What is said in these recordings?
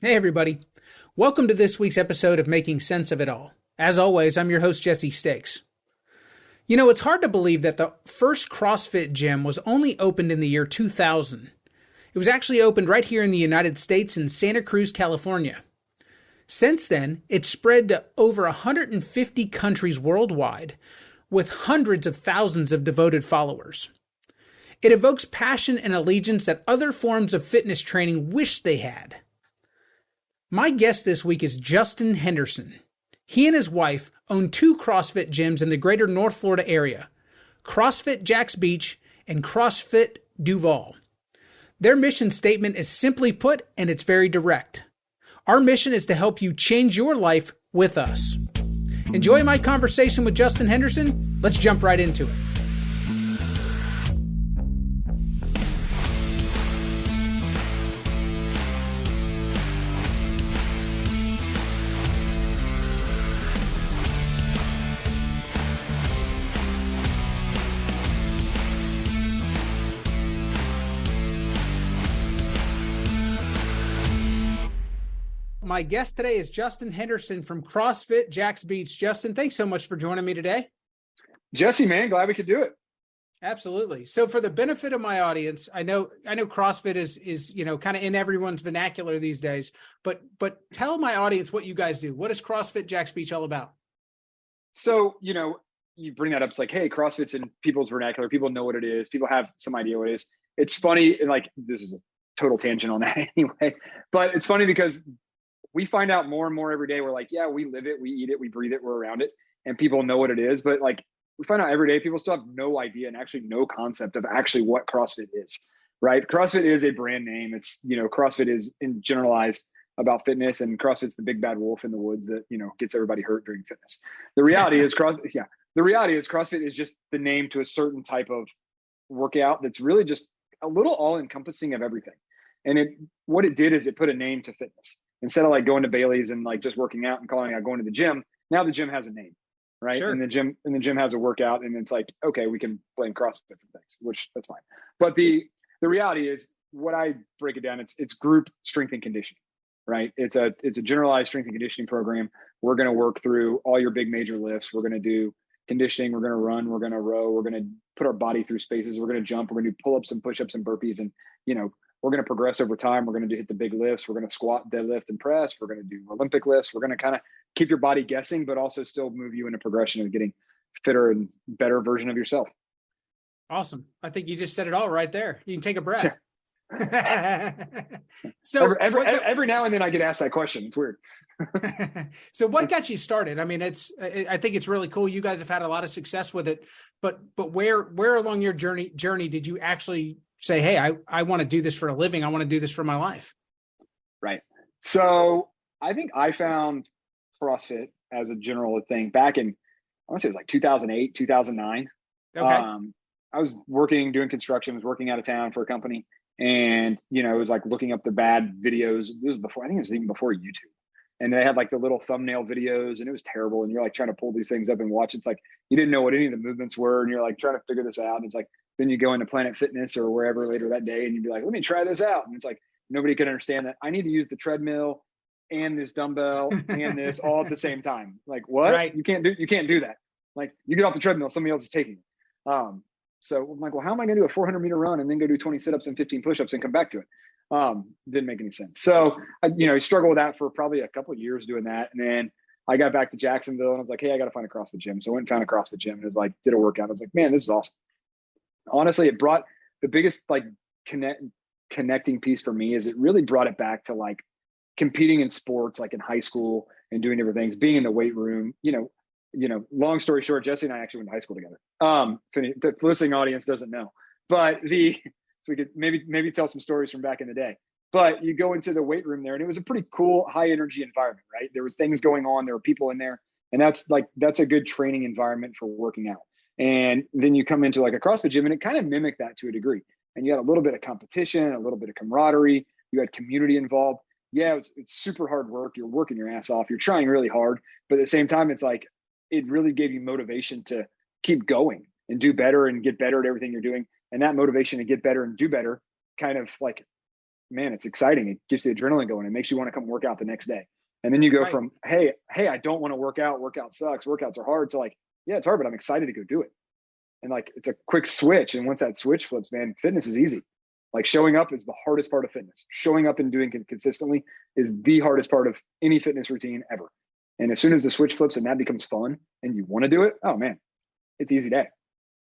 Hey, everybody. Welcome to this week's episode of Making Sense of It All. As always, I'm your host, Jesse Stakes. You know, it's hard to believe that the first CrossFit gym was only opened in the year 2000. It was actually opened right here in the United States in Santa Cruz, California. Since then, it's spread to over 150 countries worldwide, with hundreds of thousands of devoted followers. It evokes passion and allegiance that other forms of fitness training wish they had. My guest this week is Justin Henderson. He and his wife own two CrossFit gyms in the greater North Florida area, CrossFit Jacks Beach and CrossFit Duval. Their mission statement is simply put, and it's very direct. Our mission is to help you change your life with us. Enjoy my conversation with Justin Henderson. Let's jump right into it. My guest today is Justin Henderson from CrossFit Jacks Beach. Justin, thanks so much for joining me today. Jesse, man, glad we could do it. Absolutely. So for the benefit of my audience, I know CrossFit is kind of in everyone's vernacular these days, but tell my audience what you guys do. What is CrossFit Jacks Beach all about? So, you bring that up. It's like, hey, CrossFit's in people's vernacular. People know what it is. People have some idea what it is. It's funny. And like, this is a total tangent on that anyway, but it's funny because we find out more and more every day. We're like, yeah, we live it, we eat it, we breathe it, we're around it, and people know what it is. But like, we find out every day people still have no idea and actually no concept of actually what CrossFit is, right? CrossFit is a brand name. It's, CrossFit is in generalized about fitness, and CrossFit's the big bad wolf in the woods that, gets everybody hurt during fitness. The reality is CrossFit is just the name to a certain type of workout that's really just a little all encompassing of everything. And what it did is it put a name to fitness. Instead of like going to Bailey's and like just working out and calling out going to the gym, now the gym has a name, right? Sure. And the gym has a workout, and it's like, okay, we can blame CrossFit for things, which that's fine. But the reality is, what I break it down, it's group strength and conditioning, right? It's a generalized strength and conditioning program. We're going to work through all your big major lifts. We're going to do conditioning. We're going to run. We're going to row. We're going to put our body through spaces. We're going to jump. We're going to do pull-ups and push-ups and burpees, and we're going to progress over time. We're going to hit the big lifts. We're going to squat, deadlift, and press. We're going to do Olympic lifts. We're going to kind of keep your body guessing, but also still move you in a progression of getting fitter and better version of yourself. Awesome. I think you just said it all right there. You can take a breath. So every now and then I get asked that question. It's weird. So what got you started? I mean, I think it's really cool. You guys have had a lot of success with it, but where along your journey did you actually say, hey, I want to do this for a living. I want to do this for my life? Right. So I think I found CrossFit as a general thing back in, I want to say it was like 2008, 2009. Okay. I was doing construction, was working out of town for a company. And, it was like looking up the bad videos. This was before, I think it was even before YouTube. And they had like the little thumbnail videos, and it was terrible. And you're like trying to pull these things up and watch. It's like, you didn't know what any of the movements were. And you're like trying to figure this out. And it's like, then you go into Planet Fitness or wherever later that day, and you'd be like, let me try this out. And it's like, nobody could understand that I need to use the treadmill and this dumbbell and this all at the same time. Like, what? Right. You can't do that. Like, you get off the treadmill, somebody else is taking it. So I'm like, well, how am I going to do a 400-meter run and then go do 20 sit-ups and 15 push-ups and come back to it? Didn't make any sense. So, I struggled with that for probably a couple of years doing that. And then I got back to Jacksonville, and I was like, hey, I got to find a CrossFit gym. So I went and found a CrossFit gym, and it was like, did a workout. I was like, man, this is awesome. Honestly, it brought the biggest like connecting piece for me is it really brought it back to like competing in sports, like in high school and doing different things, being in the weight room, long story short, Jesse and I actually went to high school together. The listening audience doesn't know, but so we could maybe tell some stories from back in the day. But you go into the weight room there, and it was a pretty cool, high energy environment, right? There was things going on. There were people in there, and that's a good training environment for working out. And then you come into like a CrossFit gym, and it kind of mimicked that to a degree. And you had a little bit of competition, a little bit of camaraderie. You had community involved. Yeah, it's super hard work. You're working your ass off. You're trying really hard, but at the same time, it's like it really gave you motivation to keep going and do better and get better at everything you're doing. And that motivation to get better and do better kind of like man, it's exciting. It gives the adrenaline going. It makes you want to come work out the next day. And then you go from, hey, I don't want to work out. Workout sucks. Workouts are hard. To like, yeah, it's hard, but I'm excited to go do it. And like, it's a quick switch. And once that switch flips, man, fitness is easy. Like showing up is the hardest part of fitness. Showing up and doing it consistently is the hardest part of any fitness routine ever. And as soon as the switch flips and that becomes fun and you want to do it, oh man, it's an easy day.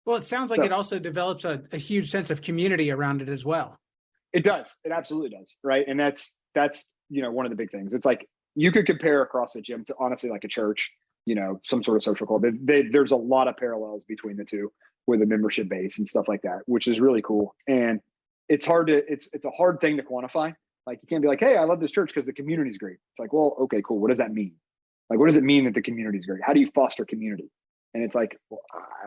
Well, it sounds like it also develops a huge sense of community around it as well. It does. It absolutely does. Right. And that's, one of the big things. It's like, you could compare a CrossFit gym to honestly like a church, some sort of social club. There's a lot of parallels between the two with a membership base and stuff like that, which is really cool. And it's a hard thing to quantify. Like you can't be like, hey, I love this church because the community's great. It's like, well, okay, cool. What does that mean? Like, what does it mean that the community's great? How do you foster community? And it's like, well,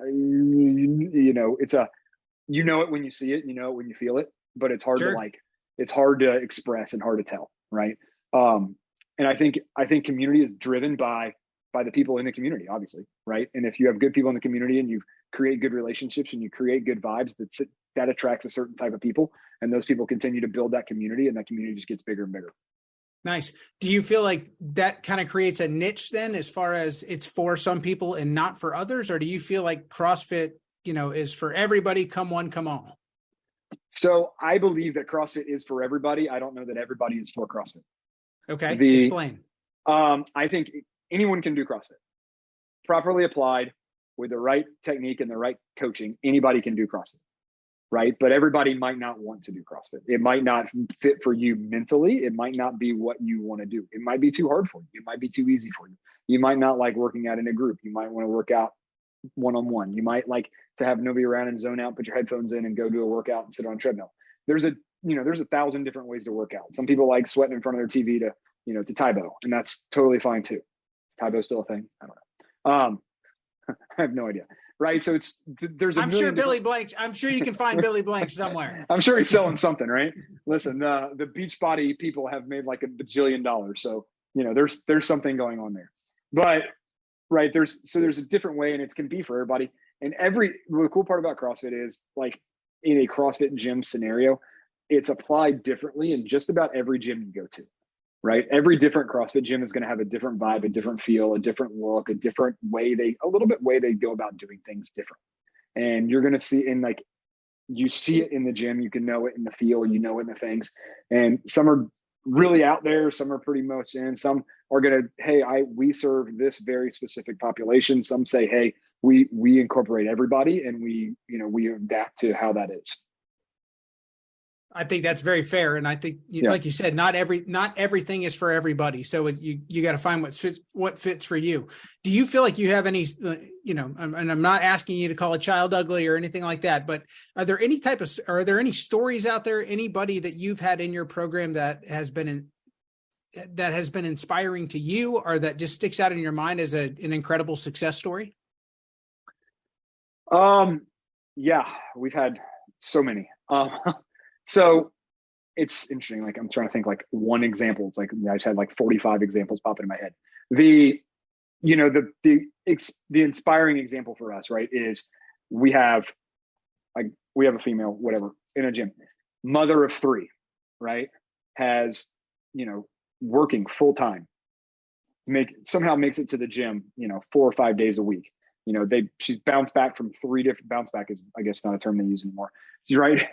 it's it when you see it, it when you feel it, but it's hard it's hard to express and hard to tell. Right. And I think community is driven by the people in the community, obviously. Right. And if you have good people in the community and you create good relationships and you create good vibes, that attracts a certain type of people, and those people continue to build that community, and that community just gets bigger and bigger. Nice. Do you feel like that kind of creates a niche then, as far as it's for some people and not for others? Or do you feel like CrossFit, is for everybody, come one, come all? So I believe that CrossFit is for everybody. I don't know that everybody is for CrossFit. Okay. Explain. I think anyone can do CrossFit. Properly applied with the right technique and the right coaching, anybody can do CrossFit. Right. But everybody might not want to do CrossFit. It might not fit for you mentally. It might not be what you want to do. It might be too hard for you. It might be too easy for you. You might not like working out in a group. You might want to work out one-on-one. You might like to have nobody around and zone out, put your headphones in and go do a workout and sit on a treadmill. There's 1,000 different ways to work out. Some people like sweating in front of their TV to Taibo, and that's totally fine too. Is Taibo still a thing? I don't know. I have no idea. Right. So I'm sure Billy Blanks. I'm sure you can find Billy Blanks somewhere. I'm sure he's selling something, right? Listen, the Beachbody people have made like $1 bajillion. So, there's something going on there, but right. There's a different way, and it can be for everybody. And the cool part about CrossFit is, like, in a CrossFit gym scenario, it's applied differently in just about every gym you go to. Right. Every different CrossFit gym is going to have a different vibe, a different feel, a different look, a different way they go about doing things different. And you're going to see you see it in the gym, you can know it in the feel, in the things. And some are really out there. Some are pretty much in. Some are going to, hey, we serve this very specific population. Some say, hey, we incorporate everybody, and we adapt to how that is. I think that's very fair. And I think, like you said, not everything is for everybody. So you got to find what fits for you. Do you feel like you have any, and I'm not asking you to call a child ugly or anything like that, but are there any stories out there, anybody that you've had in your program that has been inspiring to you, or that just sticks out in your mind as an incredible success story? Yeah, we've had so many. So it's interesting. Like, I'm trying to think like one example. It's like, I just had like 45 examples pop into my head. The inspiring example for us, right, is we have a female, whatever, in a gym, mother of 3, right, has, working full time, somehow makes it to the gym, 4 or 5 days a week. She's bounced back from 3 different, bounce back is, I guess, not a term they use anymore. She's right.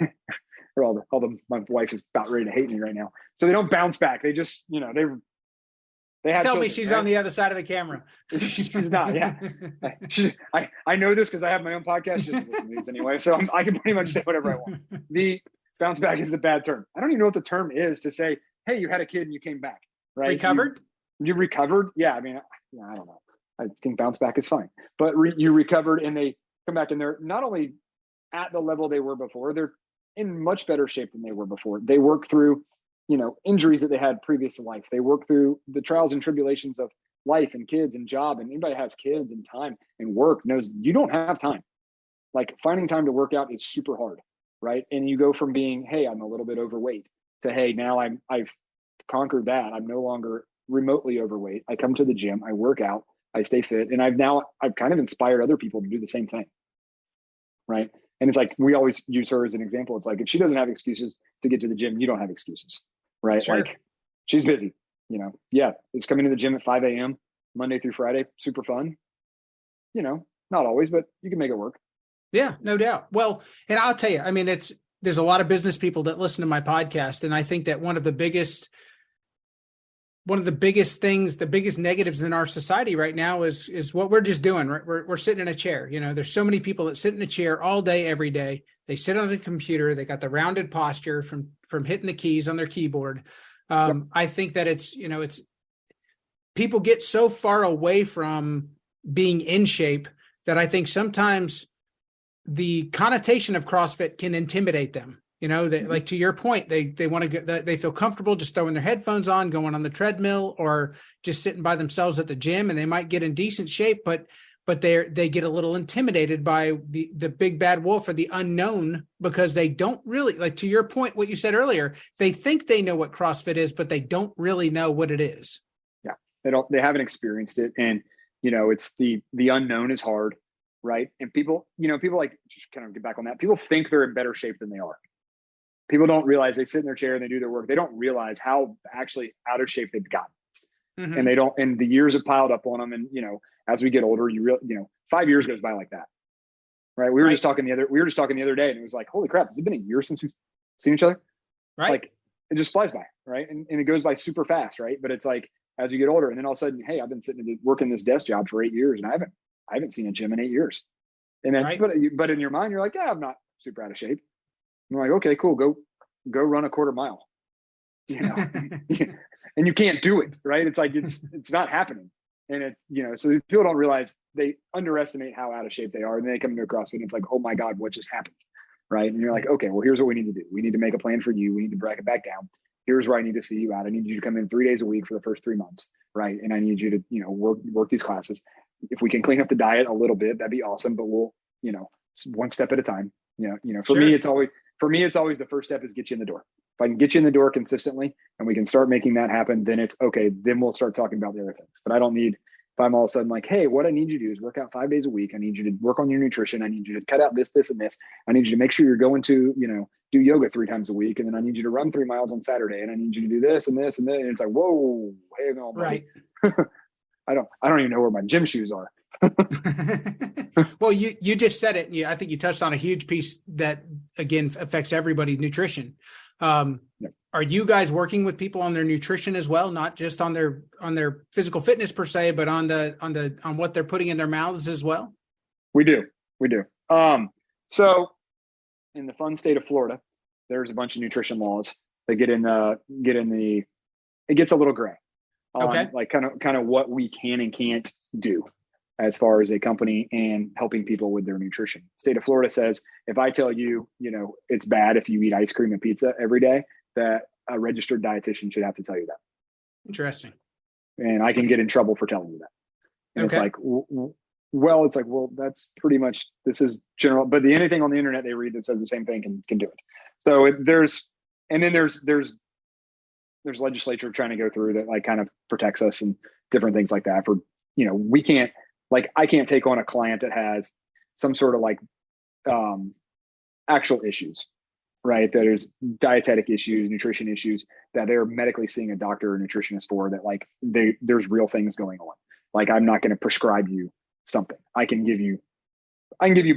My wife is about ready to hate me right now. So they don't bounce back. They just, they have Tell children, me she's right? On the other side of the camera. She's not. Yeah. I know this because I have my own podcast. Just listen to these anyway. So I can pretty much say whatever I want. The bounce back is the bad term. I don't even know what the term is to say, hey, you had a kid and you came back, right? Recovered? You recovered? Yeah. I mean, I don't know. I think bounce back is fine, but you recovered and they come back and they're not only at the level they were before, they're in much better shape than they were before. They work through, injuries that they had previous to life. They work through the trials and tribulations of life and kids and job. And anybody has kids and time and work knows you don't have time. Like, finding time to work out is super hard, right? And you go from being, hey, I'm a little bit overweight, to, hey, now I've conquered that. I'm no longer remotely overweight. I come to the gym, I work out, I stay fit, and I've kind of inspired other people to do the same thing, right? And it's like, we always use her as an example. It's like, if she doesn't have excuses to get to the gym, you don't have excuses, right? Sure. Like, she's busy, yeah, it's coming to the gym at 5 a.m. Monday through Friday, super fun, not always, but you can make it work. Yeah, no doubt. Well, and I'll tell you, I mean, there's a lot of business people that listen to my podcast. And I think that one of the biggest things, the biggest negatives in our society right now is what we're just doing. Right? We're sitting in a chair. There's so many people that sit in a chair all day, every day. They sit on a computer. They got the rounded posture from hitting the keys on their keyboard. Yep. I think that it's people get so far away from being in shape that I think sometimes the connotation of CrossFit can intimidate them. Like to your point, they want to they feel comfortable just throwing their headphones on, going on the treadmill, or just sitting by themselves at the gym, and they might get in decent shape, but they get a little intimidated by the big bad wolf or the unknown, because they don't really, like to your point, what you said earlier, they think they know what CrossFit is, but they don't really know what it is. Yeah. They haven't experienced it. And, it's the unknown is hard. Right. And people like, just kind of get back on that. People think they're in better shape than they are. People don't realize they sit in their chair and they do their work. They don't realize how actually out of shape they've gotten. Mm-hmm. And the years have piled up on them. And, as we get older, 5 years goes by like that. Right. We were just talking the other day, and it was like, holy crap, has it been a year since we've seen each other? Right. Like, it just flies by. Right. And it goes by super fast. Right. But it's like, as you get older, and then all of a sudden, hey, I've been working this desk job for 8 years, and I haven't seen a gym in 8 years. And then, but in your mind, you're like, yeah, I'm not super out of shape. I'm like, okay, cool. Go run a quarter mile, and you can't do it. Right. It's like, it's not happening. And so people don't realize, they underestimate how out of shape they are. And then they come into CrossFit and it's like, oh my God, what just happened? Right. And you're like, okay, well, here's what we need to do. We need to make a plan for you. We need to break it back down. Here's where I need to see you out. I need you to come in 3 days a week for the first 3 months. Right. And I need you to, work these classes. If we can clean up the diet a little bit, that'd be awesome. But we'll, one step at a time. For me, it's always the first step is get you in the door. If I can get you in the door consistently and we can start making that happen, then it's okay. Then we'll start talking about the other things. But I don't need, if I'm all of a sudden like, hey, what I need you to do is work out 5 days a week. I need you to work on your nutrition. I need you to cut out this, this, and this. I need you to make sure you're going to, do yoga 3 times a week. And then I need you to run 3 miles on Saturday. And I need you to do this and this and that. And it's like, whoa, hang on. Right. I don't even know where my gym shoes are. Well, you just said it. I think you touched on a huge piece that, again, affects everybody, nutrition. Yep. Are you guys working with people on their nutrition as well, not just on their physical fitness per se, but on what they're putting in their mouths as well? We do. So in the fun state of Florida, there's a bunch of nutrition laws that get in the it gets a little gray. Okay. Like kind of what we can and can't do as far as a company and helping people with their nutrition. State of Florida says, if I tell you, it's bad if you eat ice cream and pizza every day, that a registered dietitian should have to tell you that. Interesting. And I can get in trouble for telling you that. And okay. It's like, well, that's pretty much, this is general, but anything on the internet they read that says the same thing can do it. So there's legislature trying to go through that, like, kind of protects us and different things like that. For, we can't, like, I can't take on a client that has some sort of like actual issues, right? That there's dietetic issues, nutrition issues that they're medically seeing a doctor or nutritionist for, that like there's real things going on. Like, I'm not going to prescribe you something. I can give you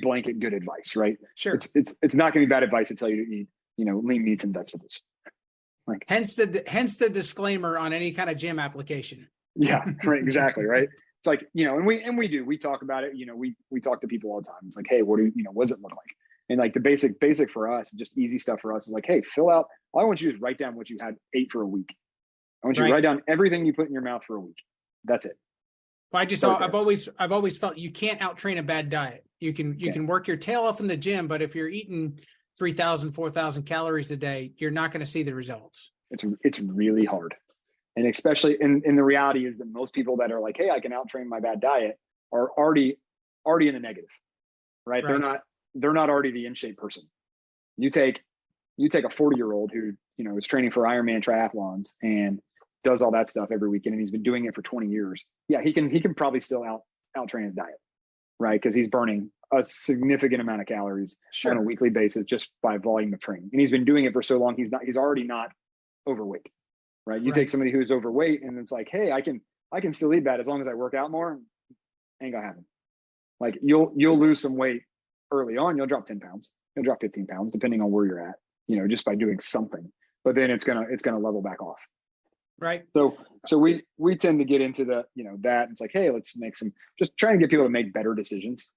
blanket good advice, right? Sure. It's not going to be bad advice to tell you to eat, lean meats and vegetables. Like, hence the disclaimer on any kind of gym application. Yeah, right. Exactly. Right. It's like, we talk about it, we talk to people all the time. It's like, hey, what does it look like? And like the basic for us, just easy stuff for us is like, hey, fill out, all I want you to do is write down what you had ate for a week. I want you to write down everything you put in your mouth for a week. That's it. Well, I've always felt you can't out-train a bad diet. You can work your tail off in the gym, but if you're eating 3,000, 4,000 calories a day, you're not going to see the results. It's really hard. And especially in the reality is that most people that are like, hey, I can out-train my bad diet are already in the negative, right? They're not already the in-shape person. You take a 40-year-old who, is training for Ironman triathlons and does all that stuff every weekend, and he's been doing it for 20 years. Yeah, he can probably still out-train his diet, right? Because he's burning a significant amount of calories Sure. on a weekly basis just by volume of training. And he's been doing it for so long, he's already not overweight, right? You take somebody who's overweight and it's like, hey, I can still eat bad as long as I work out more. Ain't gonna happen. Like you'll lose some weight early on. You'll drop 10 pounds. You'll drop 15 pounds, depending on where you're at, just by doing something. But then it's gonna level back off. Right. So we tend to get into the, that it's like, hey, let's make just trying to get people to make better decisions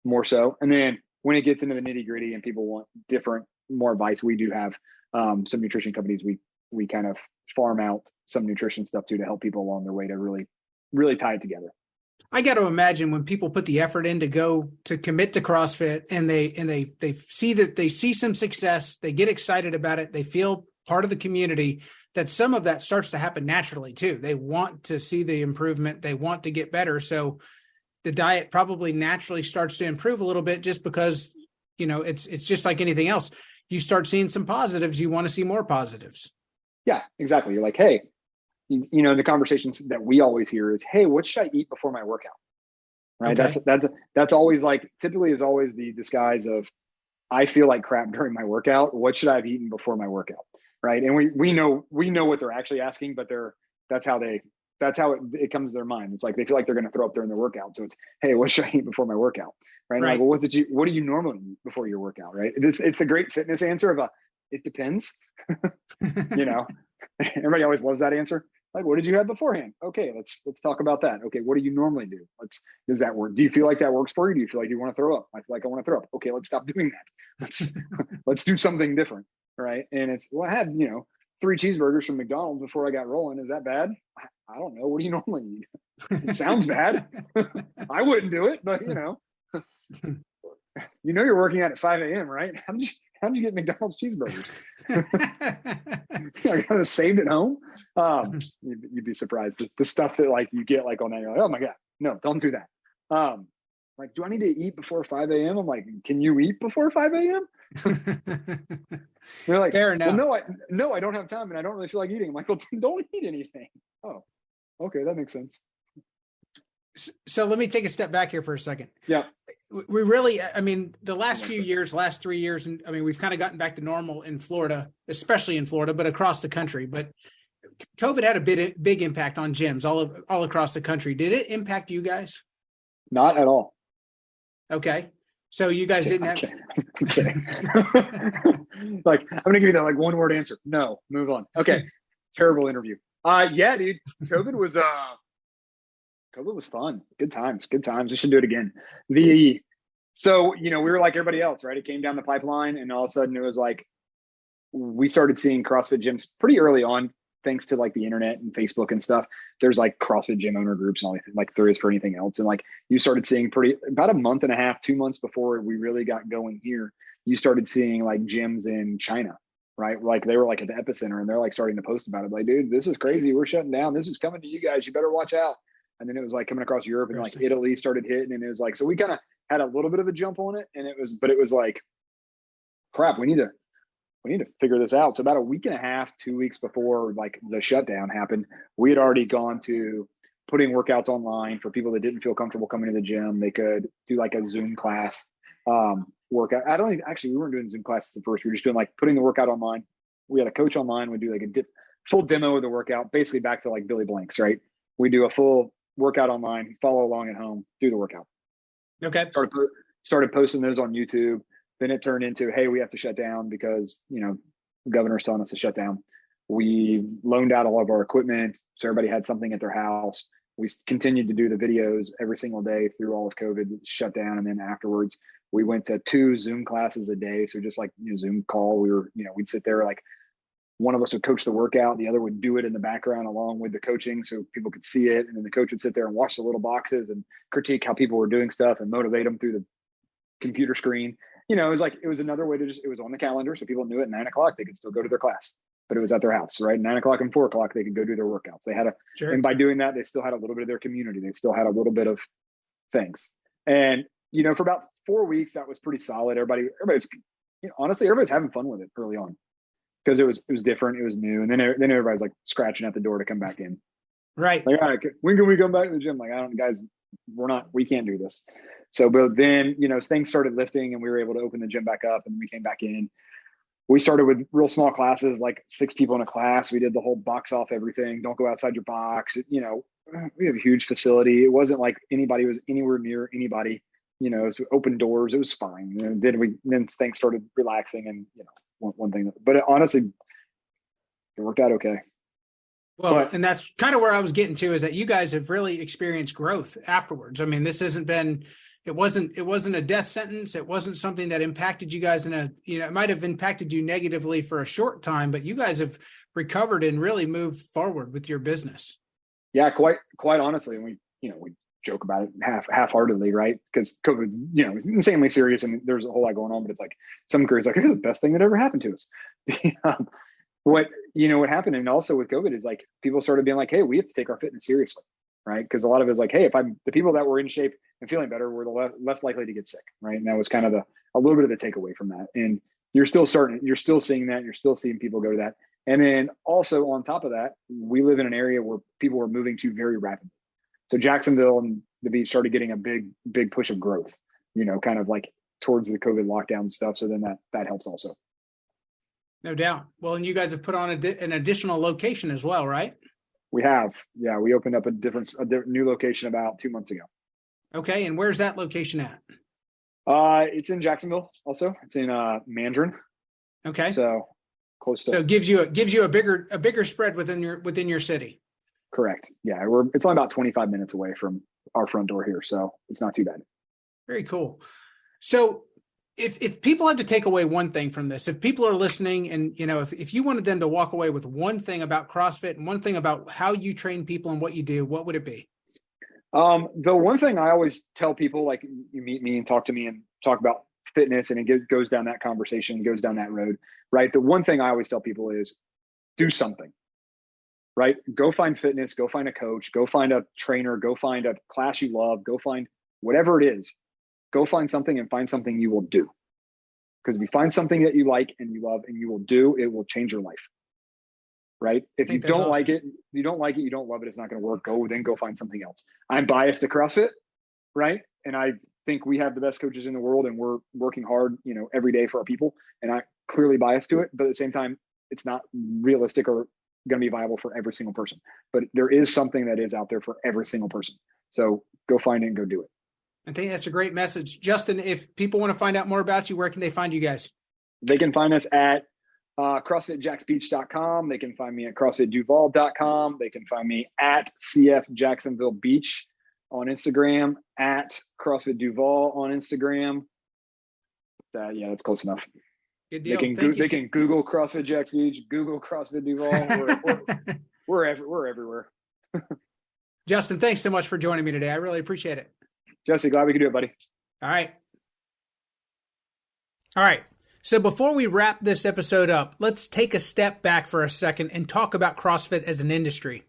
more so. And then when it gets into the nitty gritty and people want more advice, we do have some nutrition companies. We kind of farm out some nutrition stuff too, to help people along their way to really, really tie it together. I got to imagine when people put the effort in to commit to CrossFit and they see some success, they get excited about it, they feel part of the community, that some of that starts to happen naturally too. They want to see the improvement. They want to get better. So the diet probably naturally starts to improve a little bit just because, it's just like anything else. You start seeing some positives. You want to see more positives. Yeah, exactly. You're like, hey, the conversations that we always hear is, hey, what should I eat before my workout? Right. Okay. That's always typically is always the disguise of, I feel like crap during my workout. What should I have eaten before my workout? Right. And we know what they're actually asking, but that's how it comes to their mind. It's like, they feel like they're going to throw up during their workout. So it's, hey, what should I eat before my workout? Right. Like, well, what do you normally eat before your workout? Right. It's the great fitness answer of it depends. Everybody always loves that answer. Like, what did you have beforehand? Okay, let's talk about that. Okay, what do you normally do? Does that work? Do you feel like that works for you? Do you feel like you want to throw up? I feel like I want to throw up. Okay, let's stop doing that. Let's do something different, right? And it's, well, I had 3 cheeseburgers from McDonald's before I got rolling. Is that bad? I don't know. What do you normally eat? It sounds bad. I wouldn't do it, but you're working out at 5 a.m., right? How did you get McDonald's cheeseburgers? I got saved at home. You'd be surprised. The stuff that you get on that, you're like, oh my God, no, don't do that. Do I need to eat before 5 a.m.? I'm like, can you eat before 5 a.m.? They're like, fair enough. Well, no, I don't have time and I don't really feel like eating. I'm like, well, don't eat anything. Oh, okay, that makes sense. So let me take a step back here for a second. Yeah. We really, the last 3 years, and we've kind of gotten back to normal in Florida, especially in Florida, but across the country. But COVID had a big impact on gyms all across the country. Did it impact you guys? Not at all. Okay. So you guys didn't have. I'm kidding. I'm going to give you that one word answer. No, move on. Okay. Terrible interview. Yeah, dude. COVID was fun. Good times. We should do it again. So, we were like everybody else, right? It came down the pipeline and all of a sudden it was like, we started seeing CrossFit gyms pretty early on, thanks to the internet and Facebook and stuff. There's CrossFit gym owner groups and all that, like there is for anything else. And you started seeing about a month and a half, 2 months before we really got going here, you started seeing gyms in China, right? They were at the epicenter and they're starting to post about it. Dude, this is crazy. We're shutting down. This is coming to you guys. You better watch out. And then it was coming across Europe and Italy started hitting. And it was so we kind of had a little bit of a jump on it. And it was crap, we need to figure this out. So about a week and a half, 2 weeks before the shutdown happened, we had already gone to putting workouts online for people that didn't feel comfortable coming to the gym. They could do a Zoom class workout. We weren't doing Zoom classes at first. We were just doing putting the workout online. We had a coach online. We do a full demo of the workout, basically back to Billy Blanks, right? We do a full workout online, follow along at home, do the workout. Okay. Started posting those on YouTube. Then it turned into, hey, we have to shut down because, the governor's telling us to shut down. We loaned out all of our equipment. So everybody had something at their house. We continued to do the videos every single day through all of COVID, shut down. And then afterwards, we went to 2 Zoom classes a day. So just Zoom call, we'd sit there one of us would coach the workout, the other would do it in the background along with the coaching so people could see it. And then the coach would sit there and watch the little boxes and critique how people were doing stuff and motivate them through the computer screen. It was another way to it was on the calendar. So people knew at 9 o'clock, they could still go to their class, but it was at their house, right? 9 o'clock and 4 o'clock, they could go do their workouts. They had and by doing that, they still had a little bit of their community. They still had a little bit of things. And, for about 4 weeks, that was pretty solid. Everybody's honestly, everybody's having fun with it early on. Because it was different, it was new, and then everybody's scratching at the door to come back in. Right. All right, when can we come back to the gym? I don't, guys, we can't do this. So, but then, things started lifting and we were able to open the gym back up and we came back in. We started with real small classes, like 6 people in a class. We did the whole box off everything. Don't go outside your box. We have a huge facility. It wasn't like anybody was anywhere near anybody, so open doors. It was fine. And then things started relaxing and, one thing, but honestly, it worked out okay. Well, and that's kind of where I was getting to, is that you guys have really experienced growth afterwards. I mean, this it wasn't a death sentence. It wasn't something that impacted you guys it might have impacted you negatively for a short time, but you guys have recovered and really moved forward with your business. Yeah, quite honestly. And we joke about it half-heartedly, right? Because COVID, is insanely serious and there's a whole lot going on, but it's like some careers like, it's the best thing that ever happened to us. What happened, and also with COVID, is like people started being like, hey, we have to take our fitness seriously, right? Because a lot of it is like, hey, if I'm the people that were in shape and feeling better were the less likely to get sick, right? And that was kind of a little bit of the takeaway from that. And you're still seeing that, you're still seeing people go to that. And then also on top of that, we live in an area where people were moving to very rapidly. So Jacksonville and the beach started getting a big push of growth, kind of like towards the COVID lockdown stuff. So then that helps also. No doubt. Well, and you guys have put on an additional location as well, right? We have. Yeah, we opened up a new location about 2 months ago. Okay, and where's that location at? It's in Jacksonville. Also, it's in Mandarin. Okay, so close to. So it gives you a bigger spread within your city. Correct. Yeah, it's only about 25 minutes away from our front door here, so it's not too bad. Very cool. So, if people had to take away one thing from this, if people are listening and, if you wanted them to walk away with one thing about CrossFit and one thing about how you train people and what you do, what would it be? The one thing I always tell people, like, you meet me and talk to me and talk about fitness, and it goes down that conversation, goes down that road, right? The one thing I always tell people is do something, right? Go find fitness, go find a coach, go find a trainer, go find a class you love, go find whatever it is. Go find something and find something you will do. Because if you find something that you like and you love and you will do, it will change your life. Right? If you don't like it, you don't love it, it's not going to work. Go find something else. I'm biased to CrossFit, right? And I think we have the best coaches in the world and we're working hard, every day for our people. And I'm clearly biased to it, but at the same time, it's not realistic or going to be viable for every single person. But there is something that is out there for every single person. So go find it and go do it. I think that's a great message. Justin, if people want to find out more about you, where can they find you guys? They can find us at CrossFitJacksBeach.com. They can find me at CrossFitDuval.com. They can find me at CF Jacksonville Beach on Instagram, at CrossFit Duval on Instagram. That's close enough. Good deal. They can Google CrossFit Jacks Beach, Google CrossFit Duval. We're everywhere. Justin, thanks so much for joining me today. I really appreciate it. Jesse, glad we could do it, buddy. All right. So before we wrap this episode up, let's take a step back for a second and talk about CrossFit as an industry.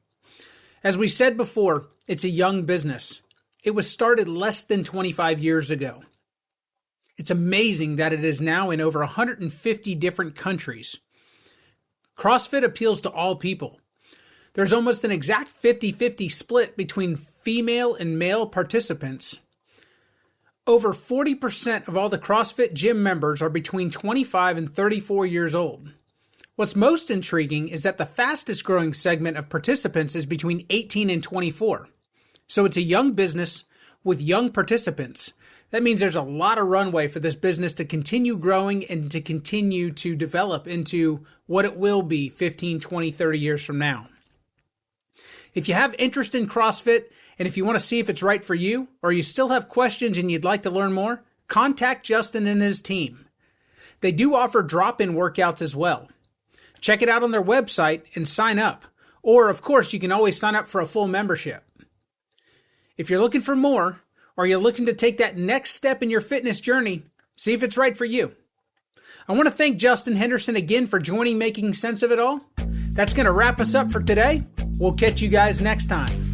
As we said before, it's a young business. It was started less than 25 years ago. It's amazing that it is now in over 150 different countries. CrossFit appeals to all people. There's almost an exact 50-50 split between female and male participants. Over 40% of all the CrossFit gym members are between 25 and 34 years old. What's most intriguing is that the fastest growing segment of participants is between 18 and 24. So it's a young business with young participants. That means there's a lot of runway for this business to continue growing and to continue to develop into what it will be 15, 20, 30 years from now. If you have interest in CrossFit, and if you want to see if it's right for you, or you still have questions and you'd like to learn more, contact Justin and his team. They do offer drop-in workouts as well. Check it out on their website and sign up. Or, of course, you can always sign up for a full membership. If you're looking for more, or you're looking to take that next step in your fitness journey, see if it's right for you. I want to thank Justin Henderson again for joining Making Sense of It All. That's going to wrap us up for today. We'll catch you guys next time.